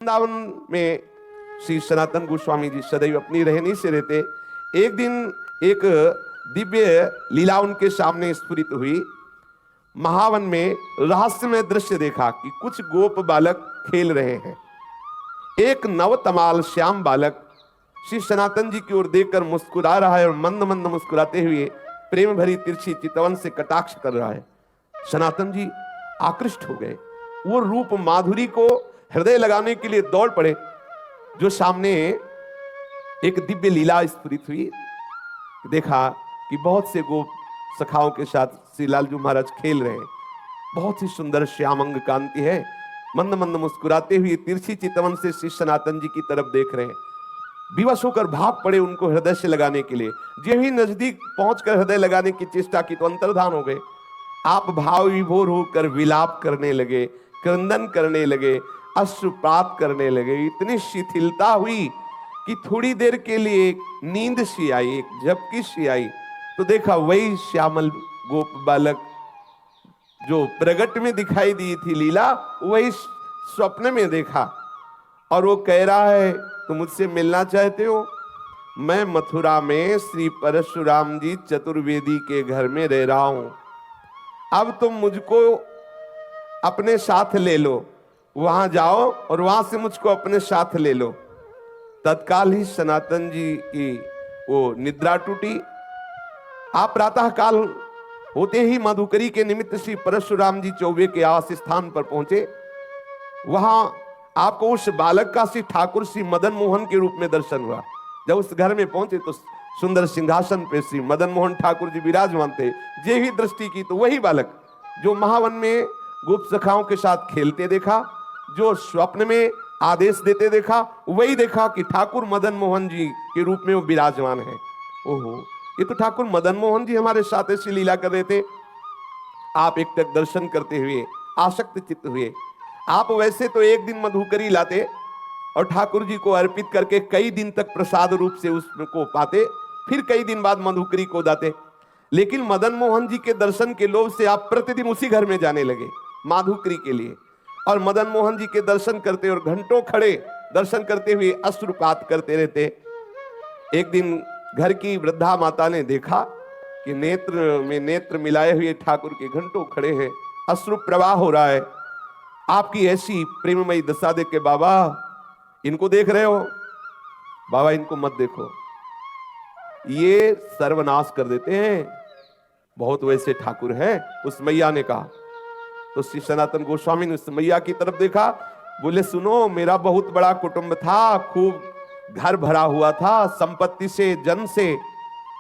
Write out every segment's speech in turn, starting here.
वृंदावन में श्री सनातन गोस्वामी जी सदैव अपनी रहनी से रहते। एक दिन एक दिव्य लीला उनके सामने स्फुरित हुई। महावन में रहस्यमय दृश्य देखा कि कुछ गोप बालक खेल रहे हैं। एक नवतमाल श्याम बालक श्री सनातन जी की ओर देखकर मुस्कुरा रहा है और मंद मंद मुस्कुराते हुए प्रेम भरी तिरछी चितवन से कटाक्ष कर रहा है। सनातन जी आकृष्ट हो गए। वो रूप माधुरी को हृदय लगाने के लिए दौड़ पड़े। जो सामने एक दिव्य लीला स्फुरित हुई, देखा कि बहुत से गोप सखाओं के साथ श्री लालजू महाराज खेल रहे हैं। बहुत ही सुंदर श्यामंग कांति है। मंद मंद मुस्कुराते हुए तिरछी चितवन से श्री सनातन जी की तरफ देख रहे हैं। विवश होकर भाग पड़े उनको हृदय से लगाने के लिए। जो ही नजदीक पहुंचकर हृदय लगाने की चेष्टा की तो अंतर्धान हो गए। आप भाव विभोर होकर विलाप करने लगे, क्रंदन करने लगे, अश्रुपात करने लगे। इतनी शिथिलता हुई कि थोड़ी देर के लिए नींद सी आई, एक झपकी सी आई। तो देखा वही श्यामल गोप बालक जो प्रगट में दिखाई दी थी लीला, वही स्वप्न में देखा। और वो कह रहा है, तुम मुझसे मिलना चाहते हो? मैं मथुरा में श्री परशुराम जी चतुर्वेदी के घर में रह रहा हूं। अब तुम मुझको अपने साथ ले लो, वहां जाओ और वहां से मुझको अपने साथ ले लो। तत्काल ही सनातन जी की वो निद्रा टूटी। आप प्रातः काल होते ही मधुकरी के निमित्त श्री परशुराम जी चौबे के आवास स्थान पर पहुंचे। वहां आपको उस बालक का श्री ठाकुर श्री मदन मोहन के रूप में दर्शन हुआ। जब उस घर में पहुंचे तो सुंदर सिंहासन पे श्री मदन मोहन ठाकुर जी विराजमान थे। जे ही दृष्टि की तो वही बालक जो महावन में गोप सखाओं के साथ खेलते देखा, जो स्वप्न में आदेश देते देखा, वही देखा कि ठाकुर मदन मोहन जी के रूप में वो विराजमान है। ओहो, ये तो ठाकुर मदन मोहन जी हमारे साथ ऐसी लीला कर रहे थे। आप एक टक दर्शन करते हुए आसक्त चित्त हुए। आप वैसे तो एक दिन मधुकरी लाते और ठाकुर जी को अर्पित करके कई दिन तक प्रसाद रूप से उसको पाते, फिर कई दिन बाद मधुकरी को दाते। लेकिन मदन मोहन जी के दर्शन के लोभ से आप प्रतिदिन उसी घर में जाने लगे माधुकरी के लिए, और मदन मोहन जी के दर्शन करते और घंटों खड़े दर्शन करते हुए अश्रुपात करते रहते। एक दिन घर की वृद्धा माता ने देखा कि नेत्र में नेत्र मिलाए हुए ठाकुर के घंटों खड़े हैं, अश्रु प्रवाह हो रहा है। आपकी ऐसी प्रेममयी दशा देख के, बाबा इनको देख रहे हो? बाबा इनको मत देखो, ये सर्वनाश कर देते हैं, बहुत वैसे ठाकुर हैं। उस मैया ने कहा। तो श्री सनातन गोस्वामी ने उस मैया की तरफ देखा, बोले सुनो, मेरा बहुत बड़ा कुटुंब था, खूब घर भरा हुआ था संपत्ति से, जन से,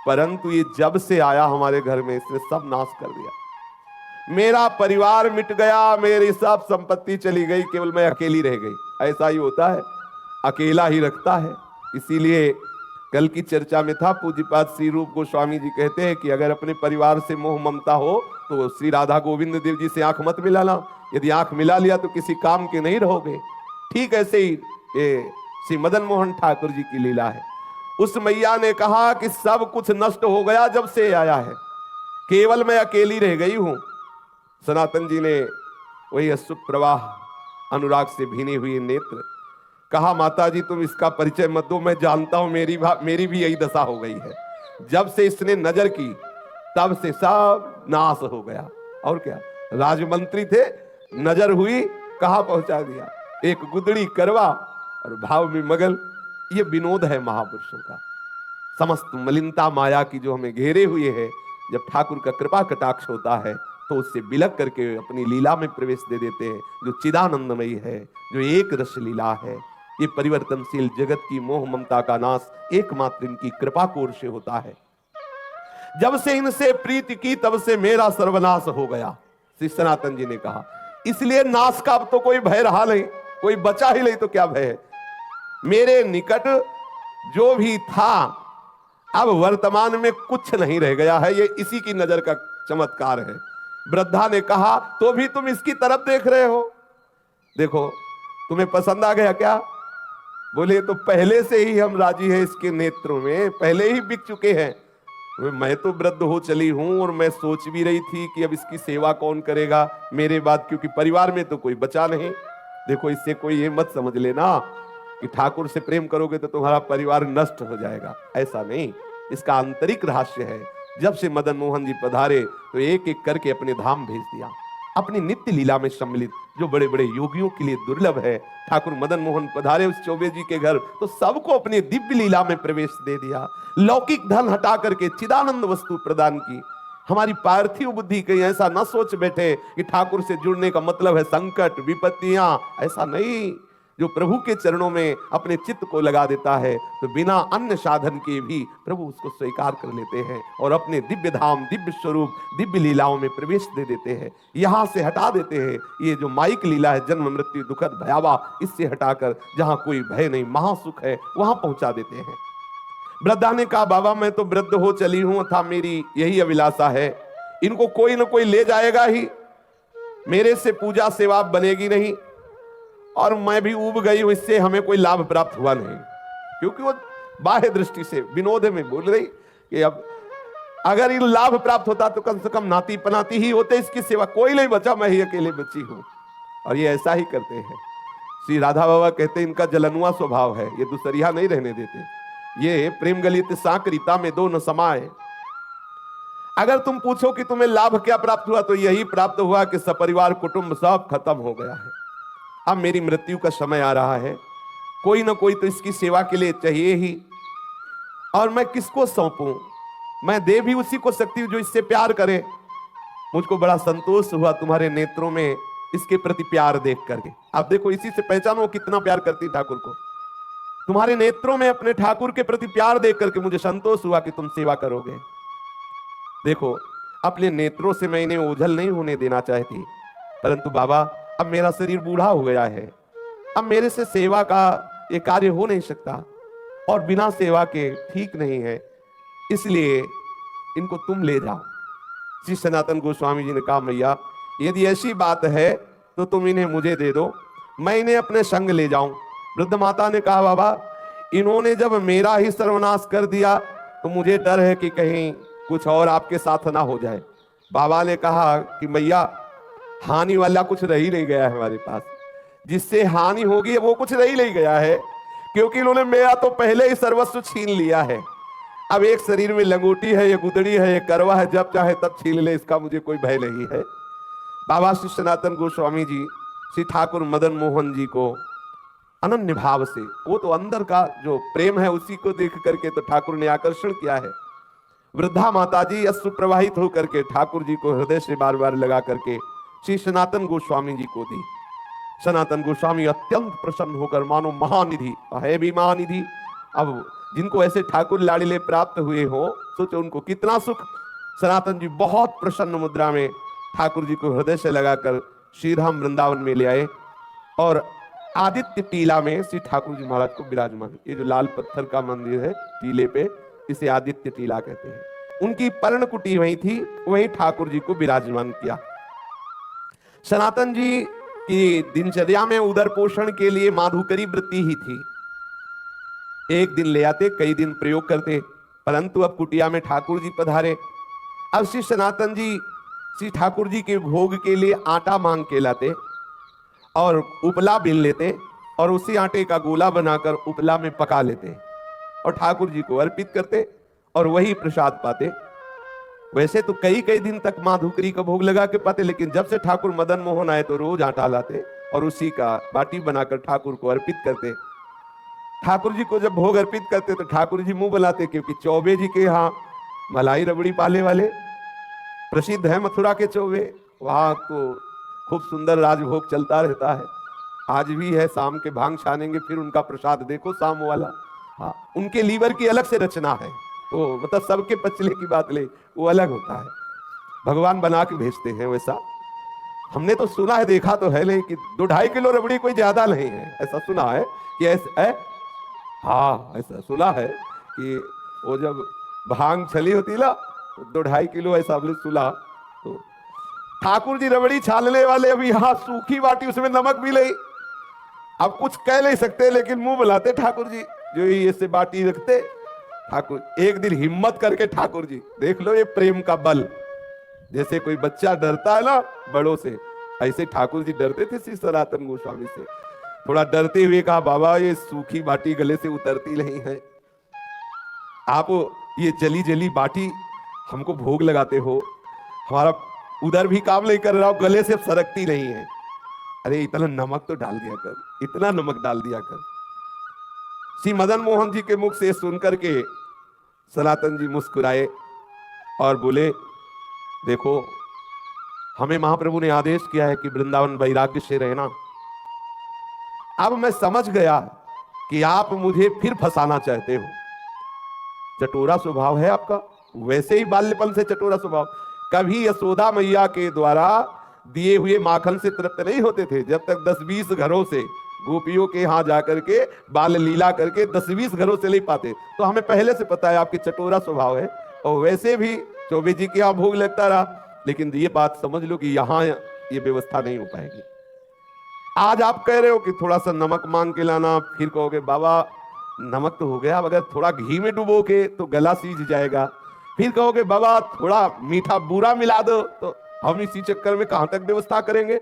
परंतु ये जब से आया हमारे घर में इसने सब नाश कर दिया। मेरा परिवार मिट गया, मेरी सब संपत्ति चली गई, केवल मैं अकेली रह गई। ऐसा ही होता है, अकेला ही रखता है। इसीलिए कल की चर्चा में था, पूज्यपाद श्री रूप गोस्वामी जी कहते हैं कि अगर अपने परिवार से मोह ममता हो तो श्री राधा गोविंद देव जी से आंख मत मिलाना। यदि आंख मिला लिया तो किसी काम के नहीं रहोगे। ठीक ऐसे ही ये श्री मदन मोहन ठाकुर जी की लीला है। उस मैया ने कहा कि सब कुछ नष्ट हो गया जब से आया है, केवल मैं अकेली रह गई हूं। सनातन जी ने वही अश्रु प्रवाह अनुराग से भीने हुए नेत्र कहा, माता जी तुम इसका परिचय मत दो, मैं जानता हूं मेरी भी यही दशा हो गई है। जब से इसने नजर की तब से सब नाश हो गया। और क्या, राजमंत्री थे, नजर हुई, कहां पहुंचा दिया। एक गुदड़ी करवा और भाव में मगल। ये विनोद है महापुरुषों का। समस्त मलिनता माया की जो हमें घेरे हुए है, जब ठाकुर का कृपा कटाक्ष होता है तो उससे बिलक करके अपनी लीला में प्रवेश दे देते हैं, जो चिदानंदमयी है, जो एक रस लीला है। ये परिवर्तनशील जगत की मोह ममता का नाश एकमात्र इनकी कृपा कोर से होता है। जब से इनसे प्रीति की तब से मेरा सर्वनाश हो गया, श्री सनातन जी ने कहा। इसलिए नाश का अब तो कोई भय रहा नहीं, कोई बचा ही नहीं तो क्या भय है। मेरे निकट जो भी था अब वर्तमान में कुछ नहीं रह गया है। ये इसी की नजर का चमत्कार है। वृद्धा ने कहा, तो भी तुम इसकी तरफ देख रहे हो? देखो तुम्हें पसंद आ गया क्या? बोले तो पहले से ही हम राजी हैं, इसके नेत्रों में पहले ही बिक चुके हैं। मैं तो वृद्ध हो चली हूं और मैं सोच भी रही थी कि अब इसकी सेवा कौन करेगा मेरे बाद, क्योंकि परिवार में तो कोई बचा नहीं। देखो, इससे कोई ये मत समझ लेना कि ठाकुर से प्रेम करोगे तो तुम्हारा परिवार नष्ट हो जाएगा, ऐसा नहीं। इसका आंतरिक रहस्य है। जब से मदन मोहन जी पधारे तो एक एक करके अपने धाम भेज दिया, अपनी नित्य लीला में सम्मिलित, जो बड़े बड़े योगियों के लिए दुर्लभ है। ठाकुर मदन मोहन पधारे उस चौबे जी के घर तो सबको अपनी दिव्य लीला में प्रवेश दे दिया। लौकिक धन हटा करके चिदानंद वस्तु प्रदान की। हमारी पार्थिव बुद्धि कहीं ऐसा न सोच बैठे कि ठाकुर से जुड़ने का मतलब है संकट विपत्तियां, ऐसा नहीं। जो प्रभु के चरणों में अपने चित्त को लगा देता है तो बिना अन्य साधन के भी प्रभु उसको स्वीकार कर लेते हैं और अपने दिव्य धाम, दिव्य स्वरूप, दिव्य लीलाओं में प्रवेश दे देते हैं। यहां से हटा देते हैं ये जो माइक लीला है, जन्म मृत्यु दुखद भयावह, इससे हटाकर जहां कोई भय नहीं, महासुख है, वहां पहुंचा देते हैं। वृद्धा ने कहा, बाबा मैं तो वृद्ध हो चली हूं, था मेरी यही अभिलाषा है, इनको कोई ना कोई ले जाएगा ही, मेरे से पूजा सेवा बनेगी नहीं, और मैं भी ऊब गई हूं, इससे हमें कोई लाभ प्राप्त हुआ नहीं। क्योंकि वो बाह्य दृष्टि से विनोद में बोल रही कि अब अगर इन लाभ प्राप्त होता तो कम से कम नाती पनाती ही होते, इसकी सेवा कोई नहीं बचा, मैं ही अकेले बची हूं। और ये ऐसा ही करते हैं। श्री राधा बाबा कहते हैं इनका जलनुआ स्वभाव है, ये दूसरिया नहीं रहने देते। ये प्रेम गलित साक रीता में दो न समाये। अगर तुम पूछो कि तुम्हें लाभ क्या प्राप्त हुआ तो यही प्राप्त हुआ कि सपरिवार कुटुंब सब खत्म हो गया है। अब मेरी मृत्यु का समय आ रहा है, कोई ना कोई तो इसकी सेवा के लिए चाहिए ही, और मैं किसको सौंपूं? मैं दे भी उसी को सकती हूं जो इससे प्यार करे। मुझको बड़ा संतोष हुआ तुम्हारे नेत्रों में इसके प्रति प्यार देख करके। आप देखो, इसी से पहचानो कितना प्यार करती ठाकुर को। तुम्हारे नेत्रों में अपने ठाकुर के प्रति प्यार देख करके मुझे संतोष हुआ कि तुम सेवा करोगे। देखो, अपने नेत्रों से मैं इन्हें ओझल नहीं होने देना चाहती, परंतु बाबा अब मेरा शरीर बूढ़ा हो गया है, अब मेरे से सेवा का ये कार्य हो नहीं सकता, और बिना सेवा के ठीक नहीं है, इसलिए इनको तुम ले जाओ। श्री सनातन गोस्वामी जी ने कहा, मैया यदि ऐसी बात है तो तुम इन्हें मुझे दे दो, मैं इन्हें अपने संग ले जाऊं। वृद्ध माता ने कहा, बाबा इन्होंने जब मेरा ही सर्वनाश कर दिया तो मुझे डर है कि कहीं कुछ और आपके साथ ना हो जाए। बाबा ने कहा कि मैया हानि वाला कुछ रह ही नहीं गया है हमारे पास, जिससे हानि होगी वो कुछ रह ही नहीं गया है, क्योंकि इन्होंने मेरा तो पहले ही सर्वस्व छीन लिया है। अब एक शरीर में लंगोटी है, ये गुदड़ी है, ये करवा है, जब चाहे तब छीन ले, इसका मुझे कोई भय नहीं है। बाबा श्री सनातन गोस्वामी जी श्री ठाकुर मदन मोहन जी को अनन्य भाव से, वो तो अंदर का जो प्रेम है उसी को देख करके तो ठाकुर ने आकर्षण किया है। वृद्धा माता जी अश्रु प्रवाहित होकर के ठाकुर जी को हृदय से बार बार लगा करके श्री सनातन गोस्वामी जी को दी। सनातन गोस्वामी अत्यंत प्रसन्न होकर, मानो महानिधि है भी महानिधि, अब जिनको ऐसे ठाकुर लाड़िले प्राप्त हुए हो, सोचो उनको कितना सुख। सनातन जी बहुत प्रसन्न मुद्रा में ठाकुर जी को हृदय से लगाकर श्रीधाम वृंदावन में ले आए और आदित्य टीला में श्री ठाकुर जी महाराज को विराजमान। ये जो लाल पत्थर का मंदिर है टीले पे, इसे आदित्य टीला कहते हैं। उनकी पर्णकुटी वहीं थी, वहीं ठाकुर जी को विराजमान किया। सनातन जी की दिनचर्या में उदर पोषण के लिए माधुकरी वृत्ति ही थी। एक दिन ले आते, कई दिन प्रयोग करते, परंतु अब कुटिया में ठाकुर जी पधारे। अब श्री सनातन जी श्री ठाकुर जी के भोग के लिए आटा मांग के लाते और उपला बीन लेते और उसी आटे का गोला बनाकर उपला में पका लेते और ठाकुर जी को अर्पित करते और वही प्रसाद पाते। वैसे तो कई कई दिन तक मां धुकरी का भोग लगा के पाते, लेकिन जब से ठाकुर मदन मोहन आए तो रोज आटा लाते और उसी का बाटी बनाकर ठाकुर को अर्पित करते। ठाकुर जी को जब भोग अर्पित करते तो ठाकुर जी मुंह बनाते, क्योंकि चौबे जी के यहाँ मलाई रबड़ी पाले वाले प्रसिद्ध है, मथुरा के चौबे, वहां तो खूब सुंदर राजभोग चलता रहता है। आज भी है, शाम के भांग छानेंगे फिर उनका प्रसाद देखो शाम वाला। हाँ, उनके लीवर की अलग से रचना है, तो मतलब सबके पचले की बात ले, वो अलग होता है, भगवान बना के भेजते हैं वैसा। हमने तो सुना है, देखा तो है नहीं कि 2-2.5 किलो रबड़ी कोई ज्यादा नहीं है, ऐसा सुना है कि ऐसा हाँ, ऐसा सुना है कि वो जब भांग छली होती ना 2-2.5 किलो ऐसा हमने सुना। तो ठाकुर जी रबड़ी छानने वाले, अभी यहाँ सूखी बाटी उसमें नमक भी नहीं, अब कुछ कह नहीं सकते लेकिन मुंह बुलाते ठाकुर जी, जो ये से बाटी रखते ठाकुर। एक दिन हिम्मत करके ठाकुर जी, देख लो ये प्रेम का बल, जैसे कोई बच्चा डरता है ना बड़ों से, ऐसे ठाकुर जी डरते थे श्री सनातन गोस्वामी से। थोड़ा डरते हुए कहा, बाबा ये सूखी बाटी गले से उतरती नहीं है, आप ये जली जली बाटी हमको भोग लगाते हो, हमारा उधर भी काम नहीं कर रहा हो, गले से सरकती नहीं है। अरे इतना नमक तो डाल दिया कर, इतना नमक डाल दिया कर। श्री मदन मोहन जी के मुख से सुनकर के सनातन जी मुस्कुराए और बोले, देखो हमें महाप्रभु ने आदेश किया है कि वृंदावन वैराग्य से रहना। अब मैं समझ गया कि आप मुझे फिर फंसाना चाहते हो। चटोरा स्वभाव है आपका, वैसे ही बाल्यपन से चटोरा स्वभाव। कभी यशोदा मैया के द्वारा दिए हुए माखन से तृप्त नहीं होते थे। जब तक 10-20 घरों से गोपियों के यहाँ जाकर के बाल लीला करके 10-20 घरों से नहीं पाते, तो हमें पहले से पता है आपकी चटोरा स्वभाव है। और वैसे भी चौबे जी के यहाँ भोग लगता रहा, लेकिन ये बात समझ लो कि यहाँ ये व्यवस्था नहीं हो पाएगी। आज आप कह रहे हो कि थोड़ा सा नमक मांग के लाना, फिर कहोगे बाबा नमक तो हो गया, अगर थोड़ा घी में डुबो के तो गला सीज जाएगा, फिर कहोगे बाबा थोड़ा मीठा बूरा मिला दो, तो हम इसी चक्कर में कहां तक व्यवस्था करेंगे।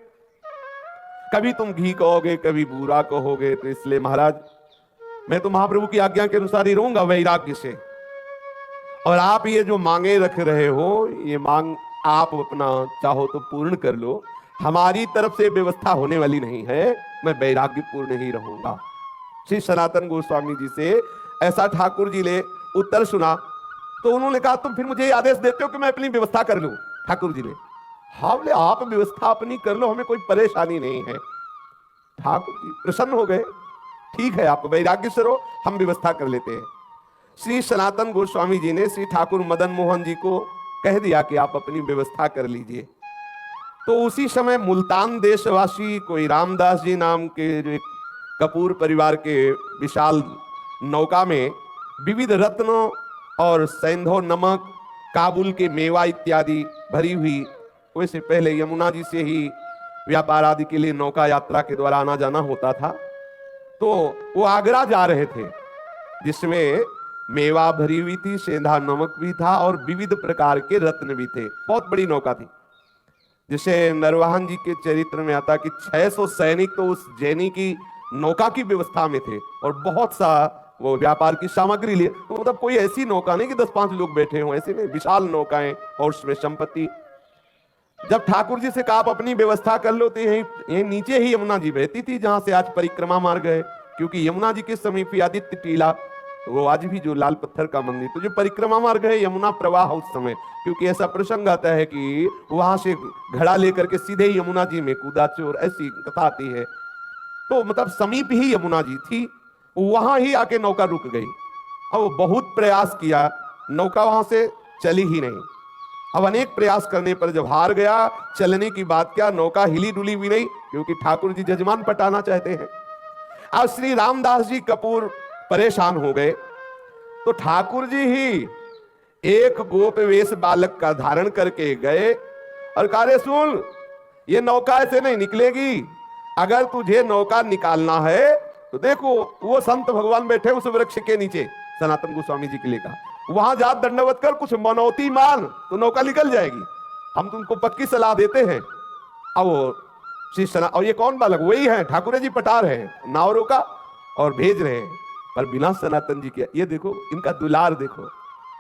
कभी तुम घी कहोगे, कभी बूरा कहोगे। तो इसलिए महाराज मैं तो महाप्रभु की आज्ञा के अनुसार ही रहूंगा वैराग्य से। और आप ये जो मांगे रख रहे हो, ये मांग आप अपना चाहो तो पूर्ण कर लो, हमारी तरफ से व्यवस्था होने वाली नहीं है। मैं वैराग्य पूर्ण ही रहूंगा। श्री सनातन गोस्वामी जी से ऐसा ठाकुर जी ने उत्तर सुना, तो उन्होंने कहा तुम फिर मुझे आदेश देते हो कि मैं अपनी व्यवस्था कर लूं। ठाकुर जी ने हाँ बोले, आप व्यवस्था अपनी कर लो, हमें कोई परेशानी नहीं है। ठाकुर जी प्रसन्न हो गए, ठीक है आप वैराग्य से रहो, हम व्यवस्था कर लेते हैं। श्री सनातन गोस्वामी जी ने श्री ठाकुर मदन मोहन जी को कह दिया कि आप अपनी व्यवस्था कर लीजिए। तो उसी समय मुल्तान देशवासी कोई रामदास जी नाम के जो एक कपूर परिवार के विशाल नौका में विविध रत्नों और सैंधव नमक, काबुल के मेवा इत्यादि भरी हुई, वैसे पहले यमुना जी से ही व्यापार आदि के लिए नौका यात्रा के द्वारा आना जाना होता था। तो वो आगरा जा रहे थे, जिसमें मेवा भरी हुई थी, सेंधा नमक भी था और विविध प्रकार के रत्न भी थे। बहुत बड़ी नौका थी, जिसे नरवाहन जी के चरित्र में आता कि 600 सैनिक तो उस जैनी की नौका की व्यवस्था में थे और बहुत सा वो व्यापार की सामग्री लिए। तो मतलब कोई ऐसी नौका नहीं कि 10-5 लोग बैठे हों, ऐसे में विशाल नौकाएं और उसमें संपत्ति। जब ठाकुर जी से कहा आप अपनी व्यवस्था कर लो, तो यही नीचे ही यमुना जी बहती थी, जहां से आज परिक्रमा मार्ग है। क्योंकि यमुना जी के समीप ही आदित्य टीला, वो आज भी जो लाल पत्थर का मंदिर, तो जो परिक्रमा मार्ग है यमुना प्रवाह उस समय, क्योंकि ऐसा प्रसंग आता है कि वहां से घड़ा लेकर के सीधे यमुना जी में कूदा चोर, ऐसी कथा आती है। तो मतलब समीप ही यमुना जी थी, वहां ही आके नौका रुक गई। अब बहुत प्रयास किया, नौका वहां से चली ही नहीं। अब अनेक प्रयास करने पर जब हार गया, चलने की बात क्या, नौका हिली डुली भी नहीं, क्योंकि ठाकुर जी जजमान पटाना चाहते हैं। अब श्री रामदास जी कपूर परेशान हो गए, तो ठाकुर जी ही एक गोप वेश बालक का धारण करके गए और कहा, रे सुन, ये नौका ऐसे नहीं निकलेगी, अगर तुझे नौका निकालना है तो देखो वो संत भगवान बैठे उस वृक्ष के नीचे, सनातन गोस्वामी जी के लिए कहा, वहां जा दंडवत कर, कुछ मनौती मांग तो नौका निकल जाएगी, हम तुमको पक्की सलाह देते हैं। अब श्री सना, और ये कौन बालक, वही है ठाकुर जी पटा रहे हैं, नाव रोका और भेज रहे हैं, पर बिना सनातन जी के। ये देखो इनका दुलार देखो,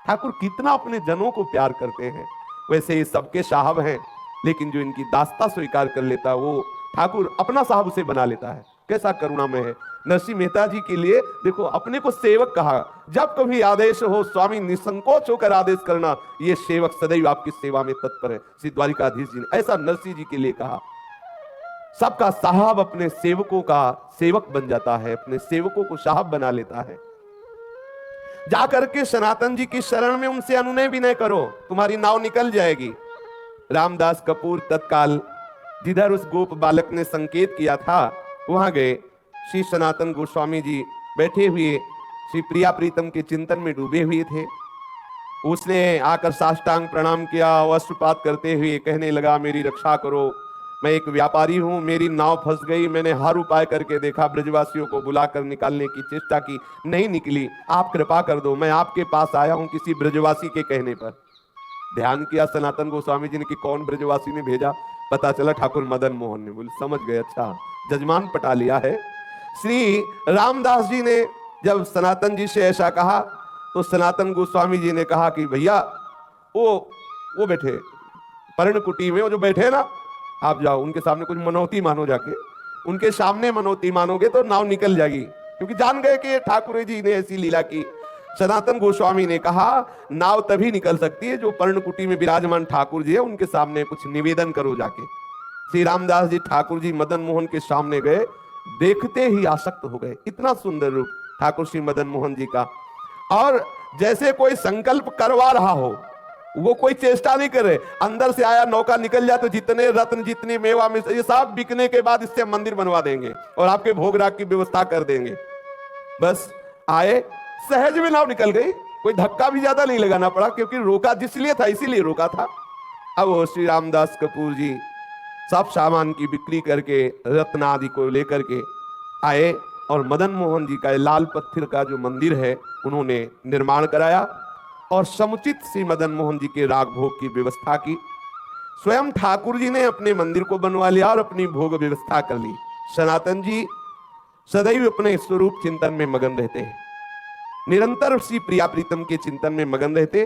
ठाकुर कितना अपने जनों को प्यार करते हैं। वैसे ये सबके साहब हैं, लेकिन जो इनकी दास्ता स्वीकार कर लेता है वो ठाकुर अपना साहब उसे बना लेता है। कैसा करुणामय है। नरसिंह मेहता जी के लिए देखो, अपने को सेवक कहा, जब कभी आदेश हो स्वामी निसंकोच होकर आदेश करना, ये सेवक सदैव आपकी सेवा में तत्पर है। श्री द्वारिकाधीश जी ने ऐसा नरसिंह जी के लिए कहा। सबका साहब अपने सेवकों का सेवक बन जाता है, अपने सेवकों को साहब बना लेता है। जाकर के सनातन जी की शरण में उनसे अनुनय विनय करो, तुम्हारी नाव निकल जाएगी। रामदास कपूर तत्काल जिधर उस गोप बालक ने संकेत किया था वहां गए। श्री सनातन गोस्वामी जी बैठे हुए श्री प्रिया प्रीतम के चिंतन में डूबे हुए थे। उसने आकर साष्टांग प्रणाम किया, वस्त्रपात करते हुए कहने लगा, मेरी रक्षा करो, मैं एक व्यापारी हूं, मेरी नाव फंस गई, मैंने हर उपाय करके देखा, ब्रजवासियों को बुलाकर निकालने की चेष्टा की, नहीं निकली, आप कृपा कर दो, मैं आपके पास आया हूं किसी ब्रजवासी के कहने पर। ध्यान किया सनातन गोस्वामी जी ने कि कौन ब्रजवासी ने भेजा, पता चला ठाकुर मदन मोहन ने। बोले समझ गए, अच्छा जजमान पटा लिया है। श्री रामदास जी ने जब सनातन जी से ऐसा कहा तो सनातन गोस्वामी जी ने कहा कि भैया वो बैठे पर्णकुटी में, वो जो बैठे ना, आप जाओ उनके सामने कुछ मनौती मानो, जाके उनके सामने मनौती मानोगे तो नाव निकल जाएगी, क्योंकि जान गए कि ठाकुर जी ने ऐसी लीला की। सनातन गोस्वामी ने कहा नाव तभी निकल सकती है जो पर्णकुटी में विराजमान ठाकुर जी है उनके सामने कुछ निवेदन करो जाके। श्री रामदास जी ठाकुर जी मदन मोहन के सामने गए, देखते ही आसक्त हो गए, इतना सुंदर रूप ठाकुर श्री मदन मोहन जी का। और जैसे कोई संकल्प करवा रहा हो, वो कोई चेष्टा नहीं करे, अंदर से आया नौका निकल जाए तो जितने रत्न जितनी मेवा में ये सब बिकने के बाद इससे मंदिर बनवा देंगे और आपके भोग राग की व्यवस्था कर देंगे। बस आए, सहज में नाव निकल गई, कोई धक्का भी ज्यादा नहीं लगाना पड़ा, क्योंकि रोका जिसलिए था इसीलिए रोका था। अब वो श्री रामदास कपूर जी सब सामान की बिक्री करके रत्न आदि को लेकर के आए और मदन मोहन जी का लाल पत्थर का जो मंदिर है उन्होंने निर्माण कराया और समुचित श्री मदन मोहन जी के राग भोग की व्यवस्था की। स्वयं ठाकुर जी ने अपने मंदिर को बनवा लिया और अपनी भोग व्यवस्था कर ली। सनातन जी सदैव अपने स्वरूप चिंतन में मगन रहते हैं, निरंतर श्री प्रिया प्रीतम के चिंतन में मगन रहते।